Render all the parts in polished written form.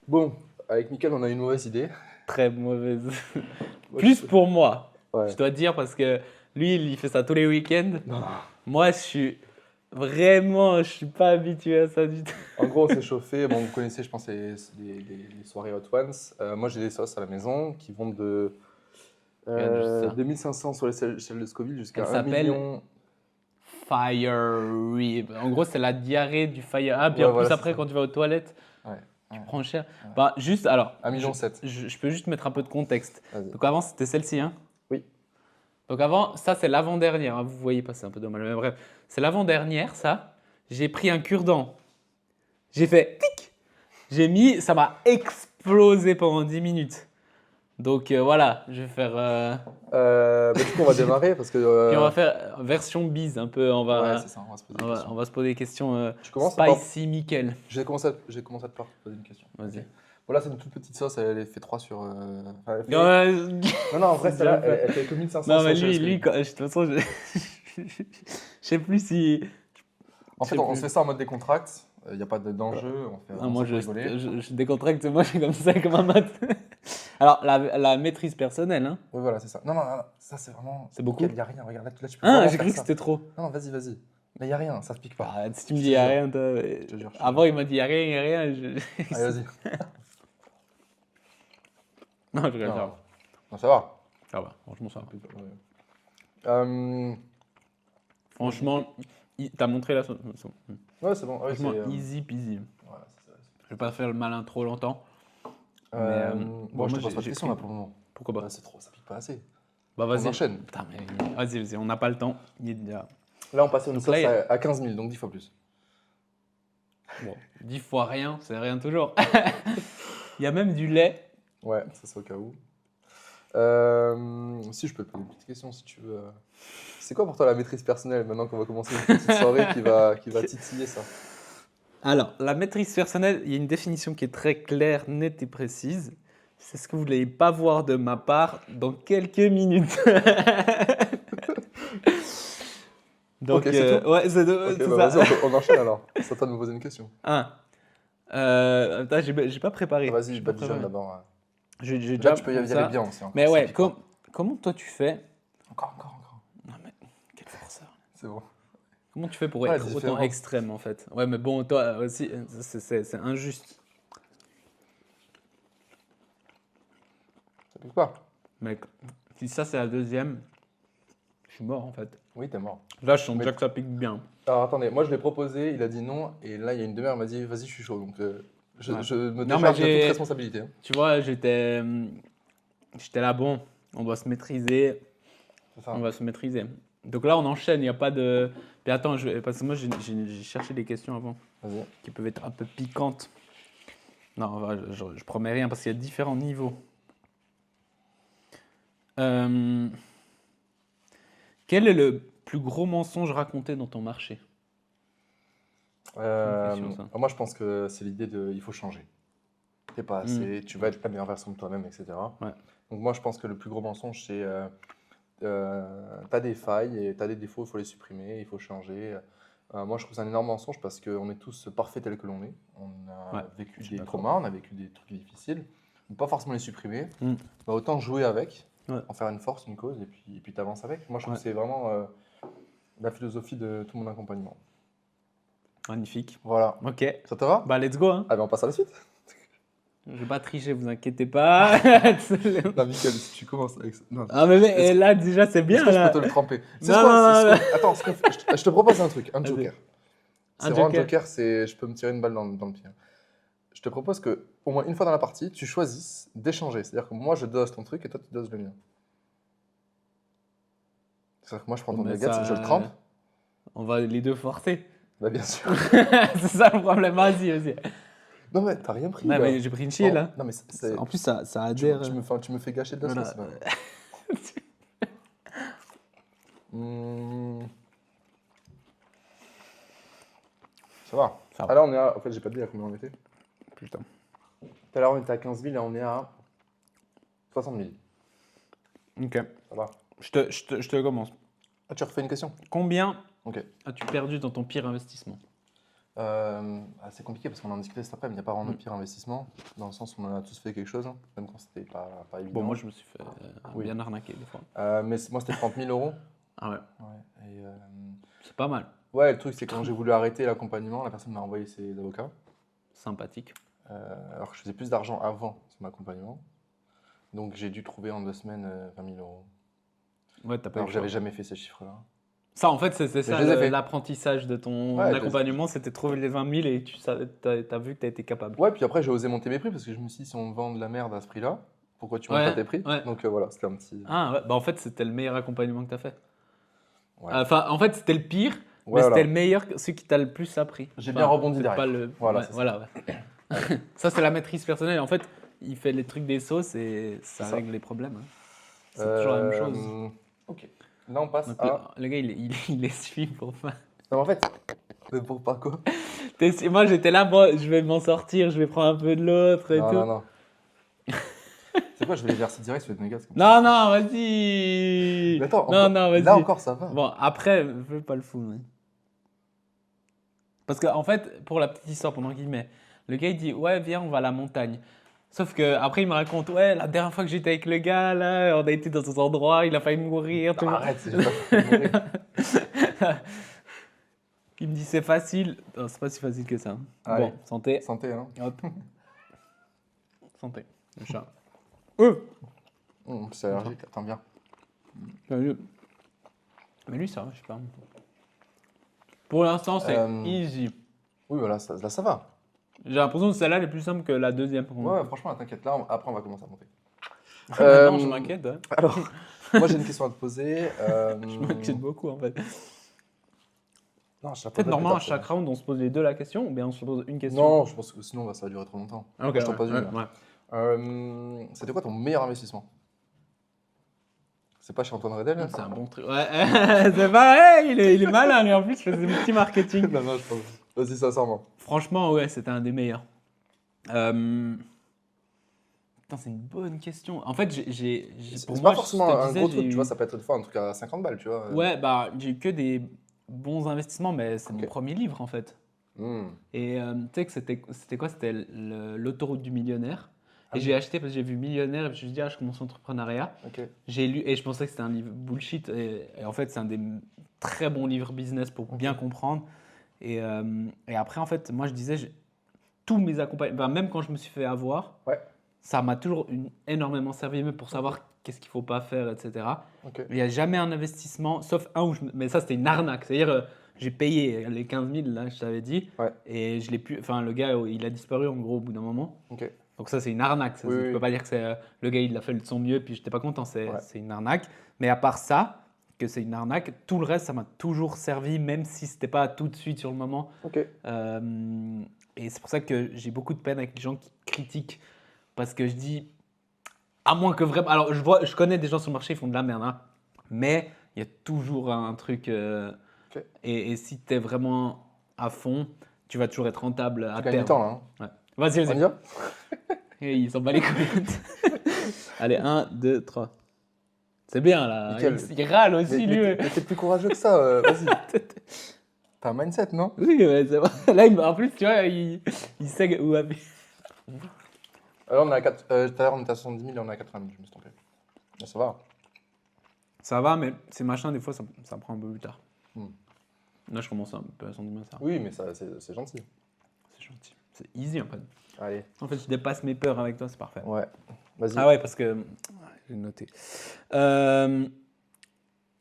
Bon, avec Mickaël, on a une mauvaise idée. Très mauvaise. Moi, Plus pour moi, Ouais. je dois dire, parce que lui, il fait ça tous les week-ends. Non. Moi, je suis pas habitué à ça du tout. En gros, on s'est chauffé. Bon, vous connaissez, je pense, les soirées Hot Ones. Moi, j'ai des sauces à la maison qui vont de Regarde juste ça. 2500 sur l'échelle de Scoville jusqu'à Elle 1 s'appelle million. Fire Rib. En gros, c'est la diarrhée du fire. Ah, puis Ouais, en plus, voilà, après, c'est ça. quand tu vas aux toilettes, Ouais. tu Ouais. prends cher. Ouais. Bah, juste, alors, 1,7 million. je peux juste mettre un peu de contexte. Vas-y. Donc, avant, c'était celle-ci, hein. Oui. Donc, avant, ça, c'est l'avant-dernière. Hein. Vous voyez pas, c'est un peu dommage. Mais bref, c'est l'avant-dernière, ça. J'ai pris un cure-dent. J'ai fait tic. Ça m'a explosé pendant 10 minutes. Donc, voilà, je vais faire. Du coup, on va démarrer parce que. Puis, on va faire version bise, un peu. Ouais, c'est ça, on va se poser des questions. On va se poser des questions. Tu commences par- Spicy Mickel. J'ai commencé à te poser une question. Vas-y. Ok. Bon, là, c'est une toute petite sauce, elle est fait 3 sur. Enfin, elle fait- Ouais, Non, en vrai, C'est celle-là, déjà fait. elle fait que 1500 non, mais sur lui, Scoville. de toute façon, je sais plus si. En fait, je sais on plus. se fait ça en mode décontracte. Il n'y a pas d'enjeu. On fait Ah, vraiment moi, ça pour rigoler. je décontracte, moi, je suis comme ça, comme un maths. Alors, la maîtrise personnelle, hein. Oui, voilà, c'est ça. Non, ça, c'est vraiment. C'est beaucoup. Il n'y a rien. Regarde, là, tu peux Ah, vraiment j'ai faire cru que ça. c'était trop. Non, vas-y, vas-y. Mais il n'y a rien, ça se pique pas. Arrête, si tu me Je dis te y a jure. rien, toi. te jure, je te Avant, il m'a dit y a rien, y a rien. Allez, vas-y. Non, je regarde Non. ça. Non, ça va. Ça va, franchement, ça va. Ouais. Euh, Franchement, t'as montré la sauce. Ouais, c'est bon. Ouais, Franchement, c'est, easy peasy. voilà, c'est ça. Je vais pas faire le malin trop longtemps. Bon, bon, je moi, te pose pas de j'ai questions pris- là pour le moment. Pourquoi pas? Ouais, c'est trop, ça pique pas assez. Bah, vas-y. On enchaîne. Putain, mais vas-y, on n'a pas le temps. Il est déjà. Là, on passe à une Donc sauce là, il y a- à 15 000, donc 10 fois plus. Bon, 10 fois rien, c'est rien toujours. Il y a même du lait. Ouais, ça c'est au cas où. Si je peux te poser une petite question si tu veux. C'est quoi pour toi la maîtrise personnelle maintenant qu'on va commencer une petite soirée qui va titiller ça? Alors, la maîtrise personnelle, il y a une définition qui est très claire, nette et précise. C'est ce que vous n'allez pas voir de ma part dans quelques minutes. Donc, Ok, c'est tout ouais, c'est Ok, c'est bah ça. vas-y, on enchaîne alors. C'est à toi de me poser une question. Attends, j'ai pas préparé. Ah, vas-y, J'ai pas badigeonne préparé. d'abord. J'ai Là, déjà tu peux y comme aller ça. bien aussi. Encore, Mais ça ouais, pique pas. comment toi tu fais? Encore. Non mais, quel forceur. C'est bon. Comment tu fais pour Ouais, être autant différent. extrême en fait? Ouais, mais bon, toi aussi, c'est injuste. Ça pique pas? Mec, si ça c'est la deuxième, je suis mort en fait. Oui, t'es mort. Là, je sens Mais- déjà que ça pique bien. Alors attendez, moi je l'ai proposé, il a dit non, et là il y a une demi-heure, il m'a dit vas-y, je suis chaud. Donc je Ouais. me Non, décharge de mais toute responsabilité. Hein. Tu vois, j'étais là, bon, on doit se maîtriser, C'est ça. on va se maîtriser. Donc là, on enchaîne, il n'y a pas de... Mais attends, parce que moi, j'ai cherché des questions avant Vas-y. qui peuvent être un peu piquantes. Non, je promets rien parce qu'il y a différents niveaux. Quel est le plus gros mensonge raconté dans ton marché? question, ça. Moi je pense que c'est l'idée de il faut changer. T'es pas assez, tu vas être la meilleure version de toi-même, etc. Ouais. Donc moi je pense que le plus gros mensonge c'est t'as des failles et t'as des défauts, il faut les supprimer, il faut changer. Moi je trouve ça un énorme mensonge parce qu'on est tous parfaits tels que l'on est. On a Ouais, vécu je suis des d'accord. traumas, on a vécu des trucs difficiles. On peut pas forcément les supprimer. Mm. Bah, autant jouer avec, Ouais. en faire une force, une cause, et puis t'avances avec. Moi je trouve Ouais. que c'est vraiment la philosophie de tout mon accompagnement. Magnifique. Voilà. Ok. Ça te va? Bah, let's go. Hein. Ah ben on passe à la suite. Je vais pas tricher, vous inquiétez pas. Non, Mickaël, si tu commences avec ça. Non. Ah, mais Est-ce là, déjà, c'est bien. Est-ce que je Là. peux te le tremper? C'est Non, quoi, non, c'est ce qu'on- Attends, je te propose un truc, un Vas-y. joker. Un C'est vraiment un joker. joker, c'est je peux me tirer une balle dans le pied. Je te propose que, au moins une fois dans la partie, tu choisisses d'échanger. C'est-à-dire que moi, je dose ton truc et toi, tu doses le mien. C'est-à-dire que moi, je prends ton Mais nugget, ça- je le trempe. On va les deux forcer. Bah, bien sûr. C'est ça le problème. Vas-y. Non, mais t'as rien pris. Ouais, là. mais j'ai pris une chier, là. Non, mais En plus, ça tu, adhère. tu me fais gâcher de la Voilà. sauce. là. Hmm. Ça va. Ça va. Ah là, on est à. En fait, j'ai pas dit à combien on était. Putain. Tout à l'heure, on était à 15 000 et on est à 60 000. Ok. Ça va. Je te commence. Ah, tu refais une question? Combien Ok. as-tu perdu dans ton pire investissement? C'est compliqué parce qu'on en discutait cet après, mais il n'y a pas vraiment de pire investissement, dans le sens où on en a tous fait quelque chose, hein, même quand c'était pas évident. Bon, moi, je me suis fait Oui. bien arnaquer des fois. Mais moi, c'était 30 000 euros. Ah ouais, Ouais, c'est pas mal. ouais, le truc, c'est que quand j'ai voulu arrêter l'accompagnement, la personne m'a envoyé ses avocats. Sympathique. Alors que je faisais plus d'argent avant son accompagnement. Donc j'ai dû trouver en 2 semaines 20 000 euros. Ouais, t'as pas eu Alors le que j'avais choix. jamais fait ces chiffres-là. Ça, en fait, c'est ça je les ai fait. l'apprentissage de ton Ouais, accompagnement, c'était trouver les 20 000 et tu as vu que tu as été capable. Ouais, puis après j'ai osé monter mes prix parce que je me suis dit, si on vend de la merde à ce prix-là, pourquoi tu montes pas tes prix? Ouais. Donc voilà, c'était un petit. Ah ouais, bah en fait, c'était le meilleur accompagnement que tu as fait. Ouais. Enfin, en fait, c'était le pire, mais Ouais, c'était voilà. le meilleur, celui qui t'a le plus appris. J'ai Enfin, bien rebondi c'est derrière. pas le... Voilà, ouais, c'est ça. voilà, ouais. Ça, c'est la maîtrise personnelle. En fait, il fait les trucs des sauces et ça C'est ça. règle les problèmes. Hein. C'est toujours la même chose. Ok. Là, on passe Donc, à. le gars, il essuie pour pas. Non, mais en fait, pour pas quoi? Moi, j'étais là, bon, je vais m'en sortir, je vais prendre un peu de l'autre et Non, tout. non, non. C'est quoi, je vais les verser direct sur les négas. Non, non, vas-y. Mais attends, Non, vas-y. là encore, ça va. Bon, après, fais pas le fou. Ouais. Parce qu'en fait, pour la petite histoire, pendant guillemets, le gars il dit ouais, viens, on va à la montagne. Sauf que après il me raconte ouais, la dernière fois que j'étais avec le gars là, on a été dans cet endroit, il a failli mourir. Tout. Arrête, c'est pas fait mourir. Il me dit c'est facile. Non, c'est pas si facile que ça. Allez. Bon, santé. Santé, hein. Hop. Santé. Le chat. C'est allergique, attends bien. Mais lui, ça va, je sais pas. Pour l'instant, c'est easy. Oui, voilà, là ça va. J'ai l'impression que celle-là elle est plus simple que la deuxième. Pour moi. Ouais, franchement, t'inquiète, là, après on va commencer à monter. Maintenant, je m'inquiète. Hein. Alors, moi j'ai une question à te poser. Je m'inquiète beaucoup en fait. Non, je En fait, normalement, à chaque round, on se pose les deux la question ou bien on se pose une question? Non, je pense que sinon ça va durer trop longtemps. Ok, Je t'en pose une. ouais. C'était quoi ton meilleur investissement? C'est pas chez Antoine Redel? C'est un bon truc. Ouais, c'est pas. Il est malin, lui en plus, je faisais des petits marketing. Non, je pense. Vas-y, sincèrement. Franchement, ouais, c'était un des meilleurs. Putain, c'est une bonne question. En fait, C'est pas forcément un gros truc, tu vois, ça peut être des fois un truc à 50 balles, tu vois. Ouais, bah, j'ai eu que des bons investissements, mais c'est Ok. mon premier livre en fait. Et tu sais que c'était quoi? C'était l'autoroute du millionnaire. Ah Et oui. j'ai acheté parce que j'ai vu millionnaire et je me suis dit, ah, je commence l'entrepreneuriat. Ok. J'ai lu et je pensais que c'était un livre bullshit. Et en fait, c'est un des très bons livres business pour bien comprendre. Et après, en fait, moi, je disais, tous mes accompagnements, même quand je me suis fait avoir, Ouais. ça m'a toujours énormément servi, même pour savoir qu'est-ce qu'il ne faut pas faire, etc. Ok. Il n'y a jamais un investissement, sauf un où mais ça, c'était une arnaque. C'est-à-dire, j'ai payé les 15 000, là, je t'avais dit, Ouais. et je l'ai pu. Enfin, le gars, il a disparu en gros au bout d'un moment. Ok. Donc ça, c'est une arnaque. Ça, Oui, je oui. peux pas dire que c'est le gars, il a fait de son mieux, puis j'étais pas content. C'est Ouais. une arnaque. Mais à part ça, que c'est une arnaque, tout le reste, ça m'a toujours servi, même si c'était pas tout de suite sur le moment. Ok. Et c'est pour ça que j'ai beaucoup de peine avec les gens qui critiquent, parce que je dis, à moins que vraiment. Alors, je connais des gens sur le marché, ils font de la merde, hein, mais il y a toujours un truc. Ok. Et si tu es vraiment à fond, tu vas toujours être rentable à Tu gagnes terme. du temps là. Hein. Ouais. Vas-y, On y vas-y. va? Et il s'en bat les couilles. Allez, 1, 2, 3. C'est bien là. Nickel. Il râle aussi, lui. Mais t'es plus courageux que ça, vas-y. T'as un mindset, non? Oui, ouais, c'est vrai. Là, en plus, tu vois, il sait où appuyer. Alors, on est à 4, tout à l'heure, on était à 70 000 et on est à 80 000, je me suis trompé. Mais ça va. Ça va, mais ces machins, des fois, ça prend un peu plus tard. Hmm. Là, je commence un peu à sentir ça. Oui, mais ça, c'est gentil. C'est gentil. C'est easy, en fait. Allez. En fait, je dépasse mes peurs avec toi, c'est parfait. Ouais. Vas-y. Ah ouais, parce que... J'ai noté.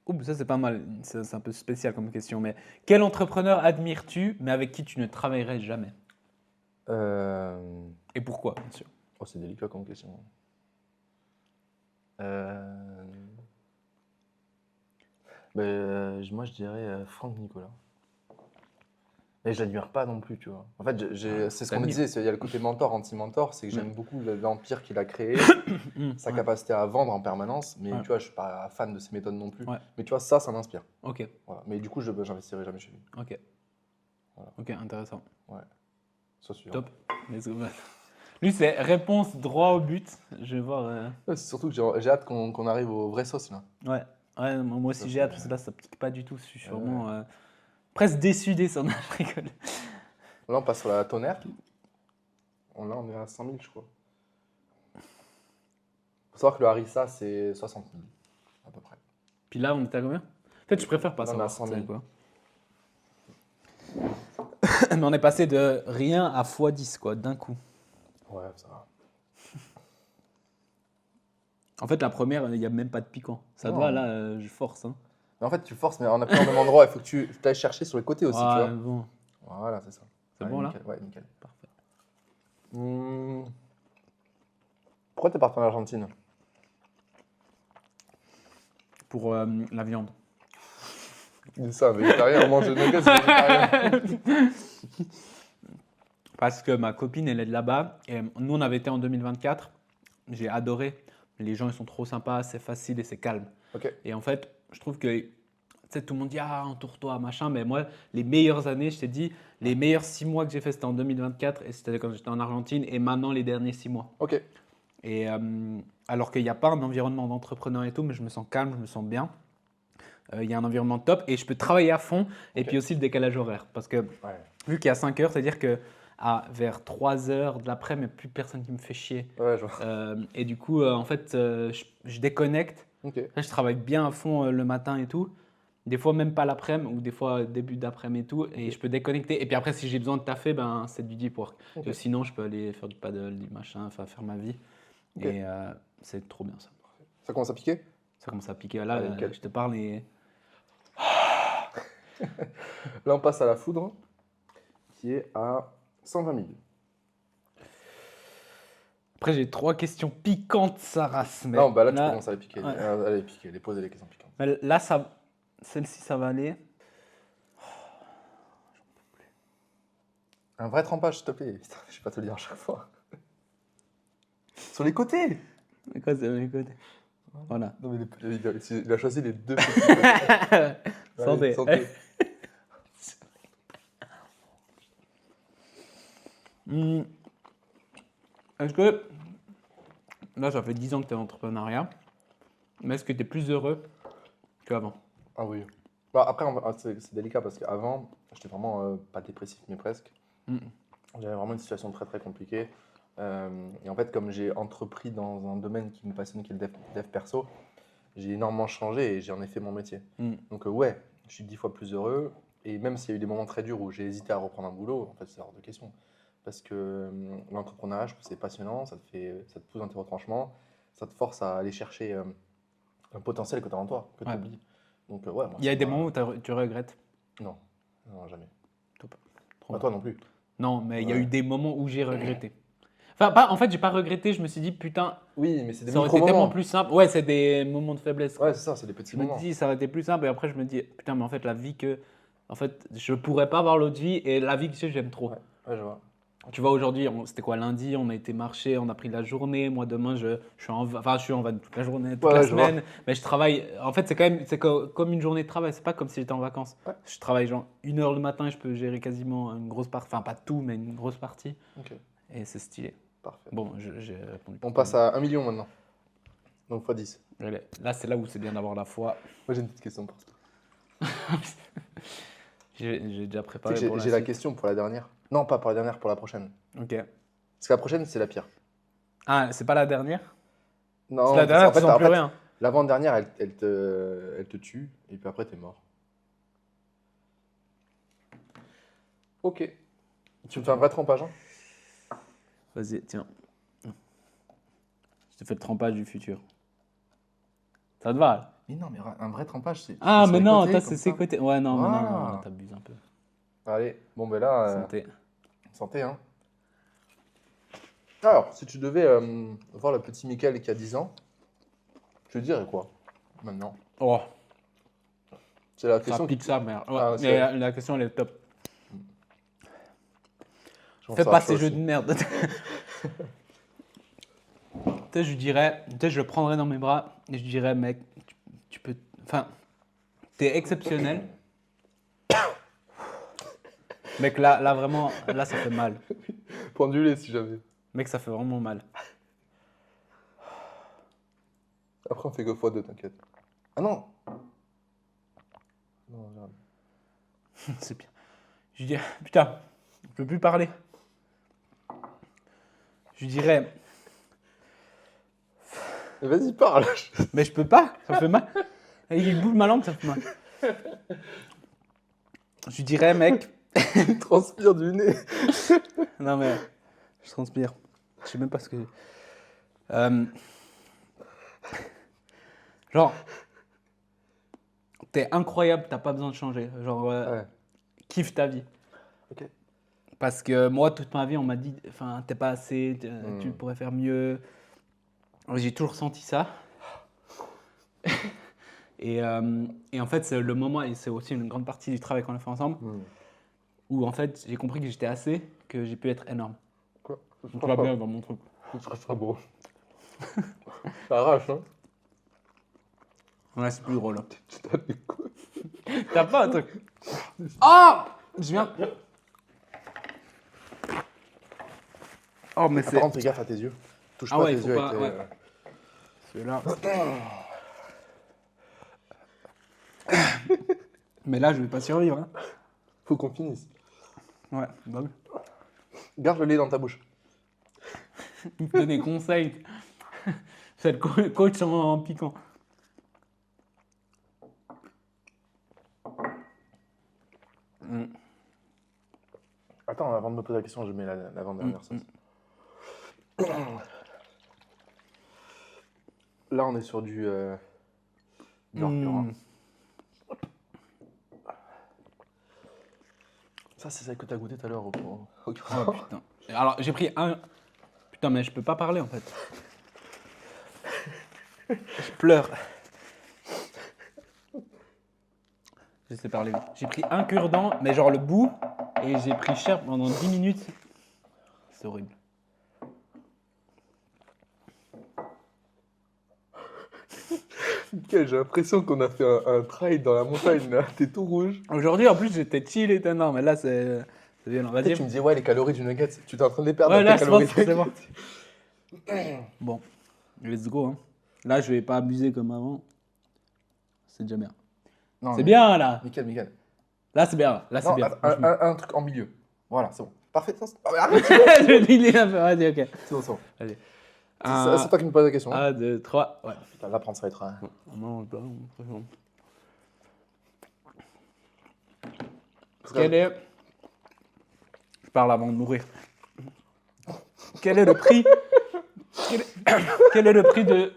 Ouh, ça, c'est pas mal. C'est un peu spécial comme question, mais quel entrepreneur admires-tu, mais avec qui tu ne travaillerais jamais? Et pourquoi, bien sûr? Oh, c'est délicat comme question. Moi, je dirais Franck Nicolas. Et je l'admire pas non plus, tu vois. En fait, c'est ce qu'on me t'admires. disait, il y a le côté mentor, anti-mentor, c'est que j'aime beaucoup l'empire qu'il a créé, sa Ouais. capacité à vendre en permanence, mais Ouais. tu vois, je suis pas fan de ses méthodes non plus. Ouais. Mais tu vois, ça m'inspire. Ok, Voilà. Mais du coup, j'investirai jamais chez lui. ok. Voilà. Ok, intéressant. Sois sûr. Top. Let's go. Lui, c'est réponse droit au but. Je vais voir. Ouais, c'est surtout que j'ai hâte qu'on arrive aux vraies sauces, là. Ouais. Ouais, moi aussi Ça, j'ai hâte c'est- parce que là, ça pique pas du tout. Je suis Ouais. vraiment presque déçu des sondages. Je rigole. Là, on passe sur la tonnerre. Là, on est à 100 000, je crois. Faut savoir que le harissa, c'est 60 000, à peu près. Puis là, on était à combien? En fait, je préfère pas Là, on est à savoir. 100 000. tu sais quoi. Mais on est passé de rien à x10, quoi, d'un coup. Ouais, ça va. En fait, la première, il n'y a même pas de piquant. Ça te Non. va, là, je force. Hein. Mais en fait, tu forces, mais on n'a pas au même endroit. Il faut que tu ailles chercher sur les côtés aussi, tu Ouais, vois. bon. Voilà, c'est ça. C'est Ouais, bon, là? nickel. Ouais, nickel. Parfait. Pourquoi t'es parti en Argentine? Pour la viande. C'est ça, un végétarien, on mange des nuggets, c'est végétarien. Parce que ma copine, elle est de là-bas. Et nous, on avait été en 2024. J'ai adoré. Les gens, ils sont trop sympas, c'est facile et c'est calme. Ok. Et en fait, je trouve que tu sais, tout le monde dit ah, entoure-toi, machin. Mais moi, les meilleures années, je t'ai dit, les meilleurs 6 mois que j'ai fait, c'était en 2024 et c'était quand j'étais en Argentine. Et maintenant, les derniers 6 mois. Ok. Et alors qu'il n'y a pas un environnement d'entrepreneur et tout, mais je me sens calme, je me sens bien. Il y a un environnement top et je peux travailler à fond. Et Ok. puis aussi le décalage horaire. Parce que Ouais. vu qu'il y a 5 heures, c'est-à-dire que vers 3 heures de l'après-midi, il n'y a plus personne qui me fait chier. Ouais, je vois. Et du coup, en fait, je déconnecte. Ok. Là, je travaille bien à fond le matin et tout. Des fois, même pas l'après-midi ou des fois début d'après-midi et tout. Et Ok. je peux déconnecter. Et puis après, si j'ai besoin de taffer, ben, c'est du deep work. Ok. Et sinon, je peux aller faire du paddle, du machin, enfin faire ma vie. Ok. Et c'est trop bien ça. Ça commence à piquer? Ça commence à piquer. Là, Allez, nickel. je te parle et. Là, on passe à la foudre, qui est à 120 000. Après, j'ai 3 questions piquantes, ça race. Mais Non, bah là, tu commences à les piquer. ouais. Allez, piquer, les poser les questions piquantes. Mais là, celle-ci, ça va aller. Un vrai trempage, s'il te plaît. Putain, je vais pas te le dire à chaque fois. Sur les côtés. Mais quoi, c'est les côtés. Voilà. Non, mais il a choisi les deux petits côtés. Santé. Allez, santé. Est-ce que. Là, ça fait 10 ans que tu es en entrepreneuriat. Mais est-ce que tu es plus heureux qu'avant? Ah oui. Bah, après, c'est délicat parce qu'avant, j'étais vraiment pas dépressif, mais presque. Mm. J'avais vraiment une situation très très compliquée. Et en fait, comme j'ai entrepris dans un domaine qui me passionne, qui est le dev perso, j'ai énormément changé et j'en ai fait mon métier. Mm. Donc ouais, je suis 10 fois plus heureux. Et même s'il y a eu des moments très durs où j'ai hésité à reprendre un boulot, en fait, c'est hors de question. Parce que l'entrepreneuriat, je trouve que c'est passionnant, ça te pousse dans tes retranchements, ça te force à aller chercher un potentiel que tu as en toi, que tu Ouais. oublies. Donc ouais, moi, Il y a ça des m'a- moments où tu regrettes. Non, non, jamais. Trop Pas bien. toi non plus. Non, mais il y a Ouais. eu des moments où j'ai regretté. Enfin, pas, en fait, j'ai pas regretté. Je me suis dit, putain, Oui, mais c'est des ça aurait été tellement micro-moments. plus simple. Ouais, c'est des moments de faiblesse. Quoi. Ouais, c'est ça, c'est des petits Je me moments. dis, ça aurait été plus simple. Et après, je me dis, putain, mais en fait, la vie que. En fait, je pourrais pas avoir l'autre vie. Et la vie que j'ai, j'aime trop. Ouais, ouais, je vois. Tu vois, aujourd'hui, c'était quoi, lundi, on a été marcher, on a pris la journée. Moi, demain, je suis en van toute la journée, toute Ouais, la je vois. semaine. Mais je travaille. En fait, c'est quand même comme une journée de travail. C'est pas comme si j'étais en vacances. Ouais. Je travaille genre 1 heure le matin et je peux gérer quasiment une grosse partie. Enfin, pas tout, mais une grosse partie. Ok, Et c'est stylé. parfait. Bon, j'ai répondu. On passe à 1 million maintenant. Donc x 10. Allez, là, c'est là où c'est bien d'avoir la foi. Moi, j'ai une petite question pour toi. J'ai déjà Tu préparé sais que pour j'ai la suite. question pour la dernière. Non, pas pour la dernière, pour la prochaine. Ok. Parce que la prochaine, c'est la pire. Ah, c'est pas la dernière? Non, C'est la dernière, en fait, tu sens plus rien. l'avant-dernière, elle te tue, et puis après, t'es mort. Ok. Tu me fais un vrai trempage, hein? Vas-y, tiens. Je te fais le trempage du futur. Ça te va là? Mais non, mais un vrai trempage, c'est. Ah, sur mais les non, côtés, toi, comme c'est ses ça. côtés. Ouais, non, mais non, non, Voilà. non, t'abuses un peu. Allez, bon, ben là, Santé. santé, hein. Alors, si tu devais voir le petit Mickaël qui a 10 ans, tu te dirais quoi, maintenant? Oh, C'est la ça question pique ça, merde. Ouais, Ah, mais c'est- la question, elle est top. je Fais pense pas à ces chaud jeux aussi. de merde. Tu sais, je dirais, tu sais, je le prendrais dans mes bras et je dirais, mec, tu peux. Enfin, t'es exceptionnel. Mec, là, vraiment, là, ça fait mal. Pendulé, si jamais. Mec, ça fait vraiment mal. Après, on fait que x2, t'inquiète. Ah non! Non, regarde. C'est bien. Je dis, putain, Je peux plus parler. Je lui dirais, Vas-y, parle. mais je peux pas, ça me fait mal. Il boule ma langue, ça me fait mal. Je lui dirais, mec, Tu transpires du nez. non mais, je transpire. Je sais même pas ce que. Genre, t'es incroyable, t'as pas besoin de changer. Genre, Ouais. kiffe ta vie. Ok. Parce que moi, toute ma vie, on m'a dit, enfin, t'es pas assez, tu pourrais faire mieux. J'ai toujours ressenti ça. Et en fait, c'est le moment, et c'est aussi une grande partie du travail qu'on a fait ensemble, où en fait, j'ai compris que j'étais assez, que j'ai pu être énorme. Quoi? Donc, tout va bien dans mon truc. Ce serait pas beau. Ça arrache, hein. Ouais, c'est plus drôle. Tu tapes des coups. T'as pas un truc. Oh, je viens. Oh, mais Par c'est. contre, fais gaffe à tes yeux. Touche Ah pas ouais, tes il faut yeux pas, avec tes... ouais. Celui-là. Mais là, je vais pas survivre. Hein. Faut qu'on finisse. Ouais, bah oui. Garde le lait dans ta bouche. Il me donne des conseils. C'est le coach en piquant. Attends, avant de me poser la question, je mets l'avant-dernière sauce. Là, on est sur du beurre pur. Hein. Ça, c'est celle que t'as goûté tout à l'heure au Oh putain. Alors, j'ai pris un. Putain, mais je peux pas parler en fait. Je pleure. J'essaie de parler vite. J'ai pris un cure-dent, mais genre le bout, et j'ai pris cher pendant 10 minutes. C'est horrible. J'ai l'impression qu'on a fait un trail dans la montagne, là. T'es tout rouge. Aujourd'hui, en plus, j'étais chill et non, mais là, c'est violent. Vas-y. Tu me dis, ouais, les calories du nugget, tu t'es en train de les perdre. Ouais, avec là, tes je pense calories que c'est bon. Bon, let's go. Hein. Là, je vais pas abuser comme avant. C'est déjà bien. Non, C'est mais- bien, là. Nickel. Là, c'est bien. Là, c'est Non, bien. attends, un truc en milieu. Voilà, c'est bon. Parfait. Non, arrête, Je dis les un peu. Vas-y, ok. c'est bon. Allez. C'est toi qui me poses la question. Hein. 1, 2, 3. Ouais. Putain, là, prendre ça va être... Non, pas. Parce que- Quel est. Je parle avant de mourir. Quel est le prix. Quel est le prix de.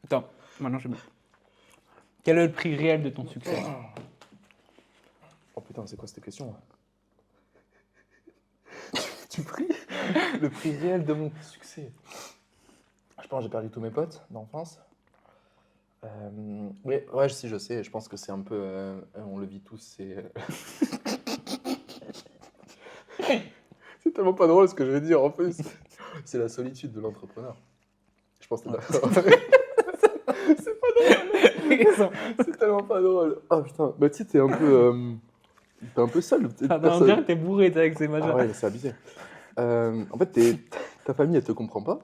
Attends, maintenant je sais bien. Quel est le prix réel de ton succès? Oh putain, c'est quoi cette question? Tu pries le prix réel de mon succès. Je pense que j'ai perdu tous mes potes d'enfance. Ouais, si, je sais. Je pense que c'est un peu... on le vit tous, c'est... C'est tellement pas drôle ce que je vais dire en plus. C'est la solitude de l'entrepreneur. Je pense que c'est tellement pas drôle. Ah putain, bah tu sais, t'es un peu seul. On dirait que t'es bourré t'es, avec ces machins. Ah ouais, c'est abusé. En fait, ta famille, elle te comprend pas.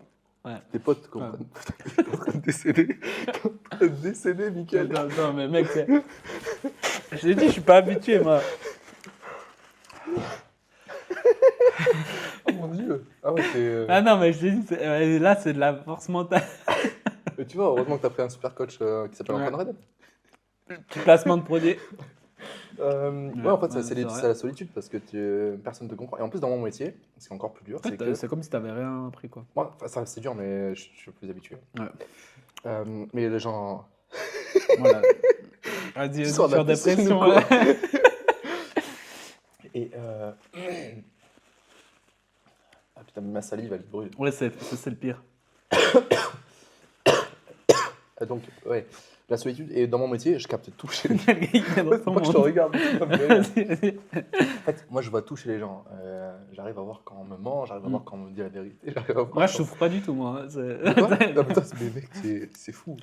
Ouais. Tes potes te comprennent. T'es en train de décéder. T'es en train de décéder, Mickaël. Non, mais mec, je t'ai dit, je suis pas habitué, moi. Oh mon dieu. Ah ouais, c'est... Ah non, mais je t'ai dit, là, c'est de la force mentale. Mais tu vois, heureusement que t'as pris un super coach qui s'appelle Ouais. Antoine Red. Placement de produit. Ouais, en fait, ouais, c'est c'est vrai. la solitude parce que personne ne te comprend. Et en plus, dans mon métier, ce qui est encore plus dur, En c'est fait, que... c'est comme si t'avais rien appris, quoi. Moi, enfin, ça, c'est dur, mais je suis plus habitué. Ouais. Mais les gens... Voilà. Vas-y, sors de la sur des piscine pressions. ou quoi Ouais. Et... Ah putain, ma salive, elle brûle. Ouais, c'est le pire. Donc, ouais, la solitude. Et dans mon métier, je capte tout chez les gens. Il y a dans Faut son pas que je te monde. regarde. ça me fait rire. Vas-y. En fait, moi, je vois tout chez les gens. J'arrive à voir quand on me ment, j'arrive à voir quand on me dit la vérité. J'arrive à voir Moi, je quand- souffre pas du tout, moi. Hein, c'est- De quoi Non, mais toi, mais mec, c'est fou.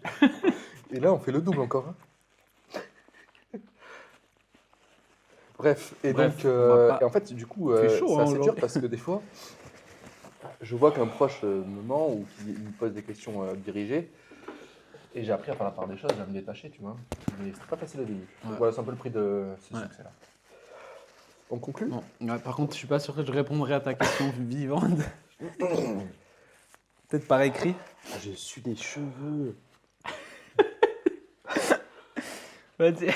Et là, on fait le double encore. Hein. Bref, et Bref, donc, on va pas- et en fait, du coup, Il fait chaud, c'est hein, assez dur aujourd'hui. parce que des fois, je vois qu'un proche me ment ou qu'il me pose des questions dirigées. Et j'ai appris à faire la part des choses, à me détacher, tu vois. Mais c'était pas facile au début. Donc Ouais. voilà, c'est un peu le prix de ce Ouais. succès-là. On conclut? Non. Ouais, par contre, je suis pas sûr que je répondrai à ta question vivante. Peut-être par écrit. Ah, j'ai su des cheveux. Ouais, tu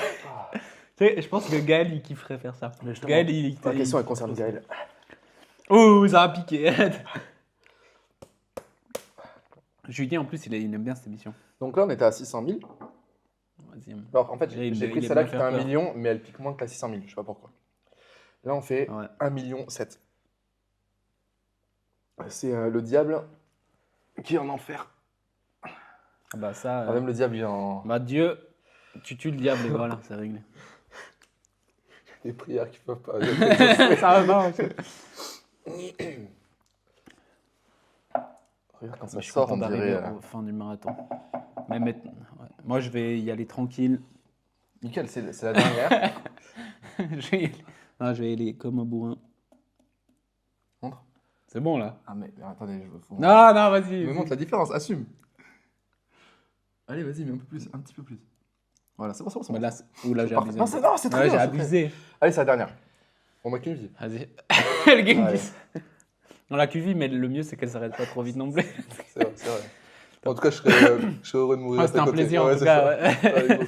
sais, je pense que Gaël, il kifferait faire ça. Gaël, La question, elle concerne Gaël. Oh, ça a piqué. Julien, en plus, il aime bien cette émission. Donc là, on était à 600 000. Vas-y. Alors, en fait, Là, il j'ai aime pris bien celle-là qui faire était 1 peur. million, mais elle pique moins que la 600 000. Je sais pas pourquoi. Là, on fait Ouais. 1,7 million. C'est le diable qui est en enfer. Ah bah ça. Ah, même le diable, il est en. Bah Dieu, tu tues le diable et voilà, c'est réglé. Des prières qui peuvent pas. Ça va pas. Regarde quand Je ça suis sort, content on d'arriver dirait. au fin du marathon. Mais maintenant, ouais. Moi, je vais y aller tranquille. Nickel, c'est la dernière. je vais y aller... Non, je vais y aller comme un bourrin. Montre. C'est bon là. Ah, mais attendez, je veux. Non, non, vas-y. Mais montre la différence, assume. Allez, vas-y, mais un peu plus, un petit peu plus. Voilà, c'est bon, c'est bon. Mais là, là j'ai Parfait. abusé. Non, c'est très Ouais, bien. j'ai c'est abusé. Allez, c'est la dernière. On m'a qu'une vie. Vas-y. Le game Allez. 10. On l'a QV, mais le mieux, c'est qu'elle s'arrête pas trop vite non plus. C'est vrai, c'est vrai. En tout cas, je serais heureux de mourir. Ouais, à c'était tes un côtés. plaisir en Ouais, tout c'est cas. ça. Ouais. Allez, go.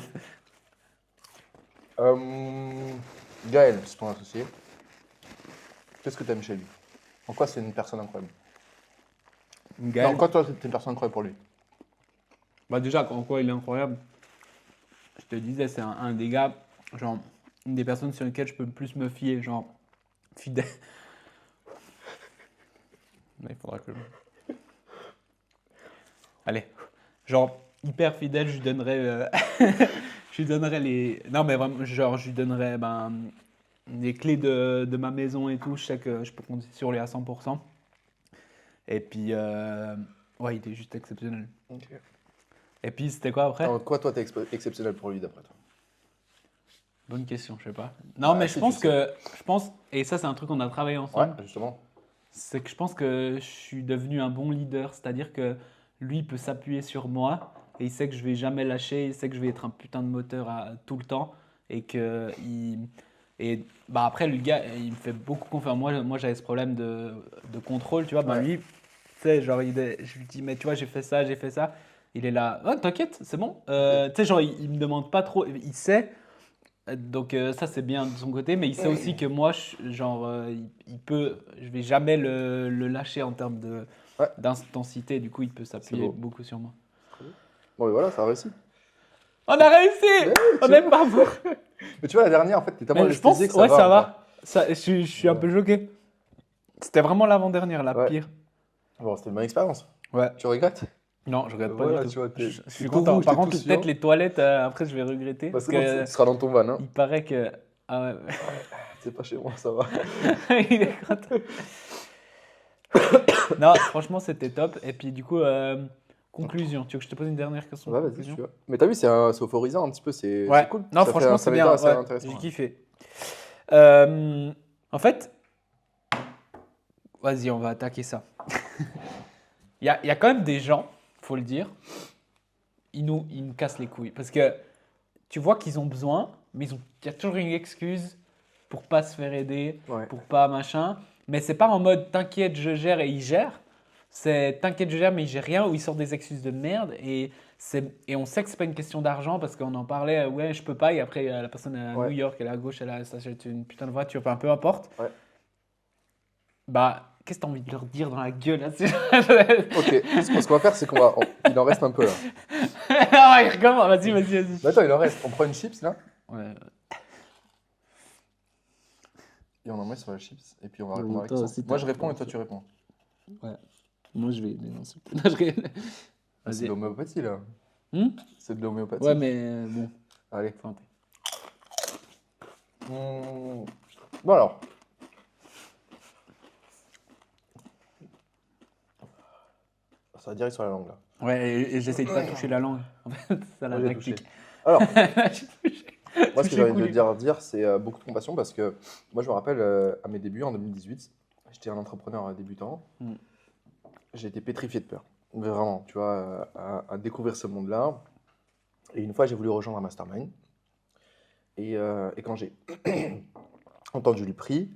Gaël, c'est ton associé. Qu'est-ce que tu aimes chez lui? En quoi c'est une personne incroyable? Gaël, En quoi toi, t'es une personne incroyable pour lui? bah déjà, en quoi il est incroyable, je te disais, c'est un des gars, genre, une des personnes sur lesquelles je peux le plus me fier, genre, fidèle. Mais il faudra que je... Allez, genre, hyper fidèle, je lui donnerais, je lui donnerais les... Non, mais vraiment, genre, je lui donnerais les clés de ma maison et tout, je sais que je peux compter sur lui à 100%. Et puis, ouais, il était juste exceptionnel. Ok. Et puis, c'était quoi après? En quoi toi, t'es exceptionnel pour lui, d'après toi? Bonne question, je sais pas. Non, mais si, je pense tu sais. et ça c'est un truc qu'on a travaillé ensemble, Ouais, justement. c'est que je pense que je suis devenu un bon leader, c'est-à-dire que lui il peut s'appuyer sur moi et il sait que je vais jamais lâcher, il sait que je vais être un putain de moteur tout le temps et que et bah après le gars il me fait beaucoup confiance. Moi j'avais ce problème de contrôle, tu vois, bah Ouais. lui, tu sais, genre je lui dis mais tu vois j'ai fait ça, il est là, oh, t'inquiète, c'est bon. Tu sais genre il me demande pas trop, il sait. Donc ça c'est bien de son côté, mais il sait aussi que moi, je vais jamais le lâcher en termes Ouais. d'intensité. Du coup, il peut s'appuyer beau. beaucoup sur moi. Bon, et voilà, ça a réussi. On a réussi. Mais On tu n'aime pas vous. Mais tu vois, la dernière, en fait, t'es tellement Mais je pense, anesthésié que ouais, ça en va. Je suis un Ouais. peu choqué. C'était vraiment l'avant-dernière, la Ouais. pire. fait. Bon, c'était une bonne expérience. Ouais. Tu regrettes? Non, je regrette pas Voilà, du tout. tu vois, Je suis t'es tout content. rouge, Par t'es contre, tout peut-être suant. les toilettes, après, je vais regretter. Bah, Parce c'est bon, que tu seras dans ton van, hein. il paraît que. Ah ouais. C'est pas chez moi, ça va. Il est content. Non, franchement, c'était top. Et puis, du coup, conclusion. Tu veux que je te pose une dernière question? Ouais, vas-y, Conclusion. tu vois. Mais t'as vu, c'est euphorisant un petit peu, c'est Ouais. cool. Non, Ça franchement, fait c'est un bien. méta assez Ouais, intéressant. j'ai Ouais. kiffé. En fait, vas-y, on va attaquer ça. Il y a quand même des gens, faut le dire, ils nous cassent les couilles. Parce que tu vois qu'ils ont besoin, mais il y a toujours une excuse pour pas se faire aider, Ouais. pour pas machin. Mais c'est pas en mode t'inquiète, je gère et il gère. C'est t'inquiète, je gère, mais il gère rien, ou il sort des excuses de merde. Et on sait que c'est pas une question d'argent parce qu'on en parlait, ouais, je peux pas. Et après, la personne à Ouais. New York, elle est à gauche, elle s'achète une putain de voiture, enfin peu importe. Ouais. Bah, qu'est-ce que t'as envie de leur dire dans la gueule là Ok, ce qu'on va faire, c'est il en reste un peu là. Ah, il recommence, vas-y. Mais attends, il en reste. On prend une chips là, Ouais. et on en met sur la chips, et puis on va Ouais, répondre avec toi ça. aussi, Moi, t'as- je réponds et toi, tu réponds. Ouais. Moi, je vais dénoncer. Non, je rigole. Ah, c'est Vas-y. de l'homéopathie là. Hmm C'est de l'homéopathie. Ouais, mais bon. Allez. faut tenter. Bon alors. Ça va direct sur la langue là. Ouais, et j'essaie de pas toucher la langue. En fait, c'est ça la Moi, j'ai touché. tactique. Alors, J'ai touché. moi, ce que Touché j'ai envie coulé. de dire, c'est beaucoup de compassion parce que moi, je me rappelle à mes débuts en 2018, j'étais un entrepreneur débutant. Mm. J'ai été pétrifié de peur. Vraiment, tu vois, à découvrir ce monde-là. Et une fois, j'ai voulu rejoindre un mastermind. Et quand j'ai entendu le prix,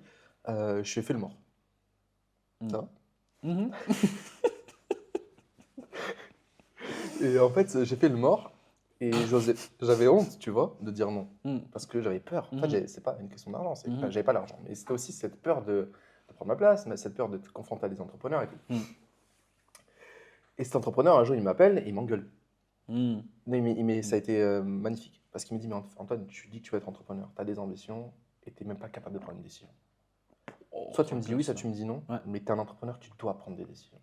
je lui ai fait le mort. Ça va. Mhm. Et en fait, j'ai fait le mort et j'avais honte, tu vois, de dire non. Mhm. Parce que j'avais peur. En Mhm. fait, c'est pas une question d'argent, Mhm. enfin, j'avais pas l'argent. Mais c'était aussi cette peur de prendre ma place, mais cette peur de te confronter à des entrepreneurs et tout. Mhm. Et cet entrepreneur, un jour, il m'appelle et il m'engueule. Mhm. Mais ça a été magnifique. Parce qu'il me dit, mais Antoine, tu dis que tu vas être entrepreneur, tu as des ambitions et tu n'es même pas capable de prendre une décision. Oh, Soit tu me c'est dis oui, soit classe, tu me dis non, Ouais. mais tu es un entrepreneur, tu dois prendre des décisions.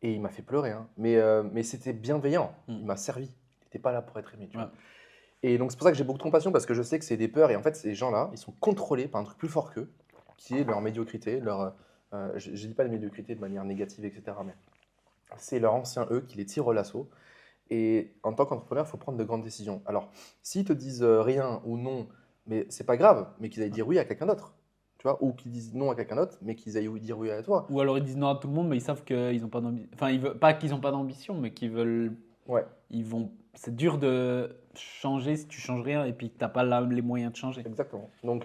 Et il m'a fait pleurer, hein. Mais c'était bienveillant, il m'a servi. Il n'était pas là pour être aimé, tu Ouais. vois. Et donc c'est pour ça que j'ai beaucoup de compassion, parce que je sais que c'est des peurs, et en fait, ces gens-là, ils sont contrôlés par un truc plus fort qu'eux, qui est leur médiocrité, je ne dis pas la médiocrité de manière négative, etc., mais c'est leur ancien eux qui les tire au lasso. Et en tant qu'entrepreneur, il faut prendre de grandes décisions. Alors, s'ils te disent rien ou non, mais c'est pas grave, mais qu'ils aillent dire oui à quelqu'un d'autre, tu vois, ou qu'ils disent non à quelqu'un d'autre, mais qu'ils aillent dire oui à toi. Ou alors ils disent non à tout le monde, mais ils savent qu'ils n'ont pas d'ambition. Enfin, ils veulent pas qu'ils n'ont pas d'ambition, mais qu'ils veulent. Ouais, Ils vont. C'est dur de changer si tu changes rien et puis que t'as pas les moyens de changer. exactement. Donc,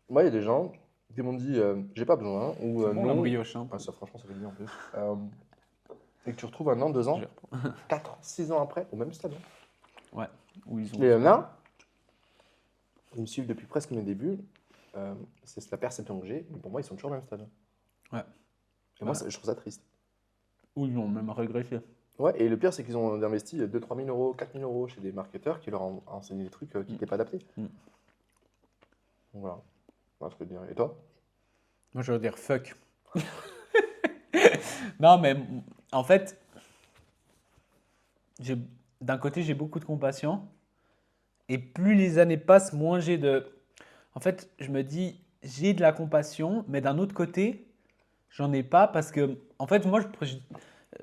moi, il y a des gens qui m'ont dit j'ai pas besoin, ou C'est bon la non. brioche, hein. Ouais, ça, franchement, ça fait bien en plus. Et que tu retrouves 1 an, 2 ans, Je- 4 ans, 6 ans après, au même stade. Ouais. Où ils ont. Et là, ils me suivent depuis presque mes débuts. C'est la perception que j'ai, mais pour moi, ils sont toujours au même stade. Ouais. Et moi, Ouais. je trouve ça triste. Où ils ont même régressé. Ouais, et le pire, c'est qu'ils ont investi 2 000 3 000 euros, 4 000 euros chez des marketeurs qui leur ont enseigné des trucs qui n'étaient pas adaptés. Mm. Donc voilà. Voilà ce que je dirais. Et toi? Moi, je veux dire fuck. Non, mais en fait, d'un côté, j'ai beaucoup de compassion. Et plus les années passent, moins j'ai de. En fait, je me dis, j'ai de la compassion, mais d'un autre côté, j'en ai pas parce que, en fait, moi,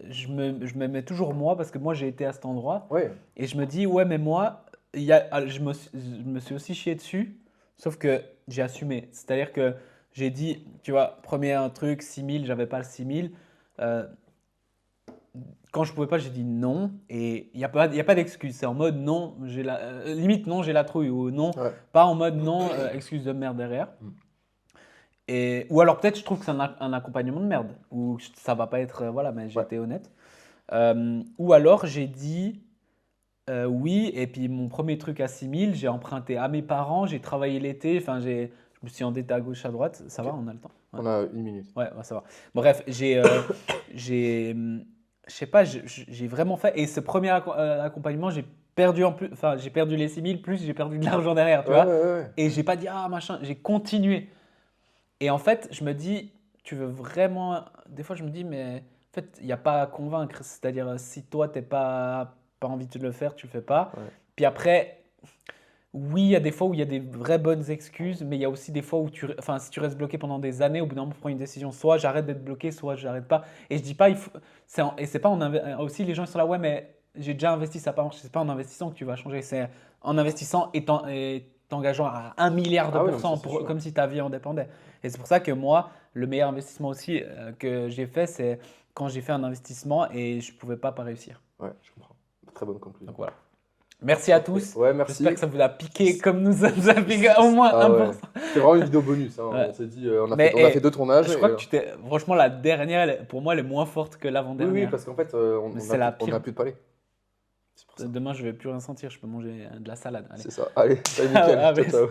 je me mets toujours moi parce que moi, j'ai été à cet endroit. Ouais, Et je me dis, ouais, mais moi, je me suis aussi chié dessus, sauf que j'ai assumé. C'est-à-dire que j'ai dit, tu vois, premier truc, 6 000, j'avais pas le 6 000. Quand je pouvais pas, j'ai dit non. Et il n'y a pas d'excuse. C'est en mode non, limite non, j'ai la trouille. Ou non, ouais. pas en mode non, excuse de merde derrière. Mm. Ou alors peut-être je trouve que c'est un accompagnement de merde. Ou ça va pas être. Voilà, mais j'ai Ouais. été honnête. Ou alors j'ai dit oui. Et puis mon premier truc à 6 000, j'ai emprunté à mes parents. J'ai travaillé l'été. Enfin, je me suis endetté à gauche, à droite. Ça Ok. va, on a le temps. Ouais. On a 1 minute. Ouais, ça va. Bref, je sais pas, j'ai vraiment fait. Et ce premier accompagnement, j'ai perdu enfin, j'ai perdu les 6 000, plus j'ai perdu de l'argent derrière, tu Ouais, vois. ouais, ouais. Et j'ai pas dit, ah machin, j'ai continué. Et en fait, je me dis, tu veux vraiment. Des fois, je me dis, mais en fait, il n'y a pas à convaincre. C'est-à-dire, si toi, t'es pas envie de le faire, tu le fais pas. Ouais. Puis après, oui, il y a des fois où il y a des vraies bonnes excuses, mais il y a aussi des fois où enfin, si tu restes bloqué pendant des années, au bout d'un moment, tu prends une décision. Soit j'arrête d'être bloqué, soit j'arrête pas. Et je dis pas, et c'est pas aussi les gens ils sont là, ouais, mais j'ai déjà investi, ça n'a pas marché. C'est pas en investissant que tu vas changer, c'est en investissant et t'engageant à 1 milliard de Ah oui, non, pourcents ça, c'est sûr. comme si ta vie en dépendait. Et c'est pour ça que moi, le meilleur investissement aussi que j'ai fait, c'est quand j'ai fait un investissement et je pouvais pas réussir. Ouais, je comprends. Très bonne conclusion. Donc voilà. Merci à Parfait. tous. Ouais, merci. J'espère que ça vous a piqué comme nous a piqué au moins Ah 1%. ouais. C'est vraiment une vidéo bonus. Hein. Ouais. On s'est dit, on a Mais, fait 2 tournages. Je crois que franchement, la dernière, pour moi, elle est moins forte que Oui, l'avant-dernière. parce qu'en fait, Mais c'est la on pire. n'a plus de palais. C'est pour ça. Demain, je vais plus rien sentir. Je peux manger de la salade. Allez. C'est ça. Allez, salut, nickel. Ah, Ciao, mais- ciao.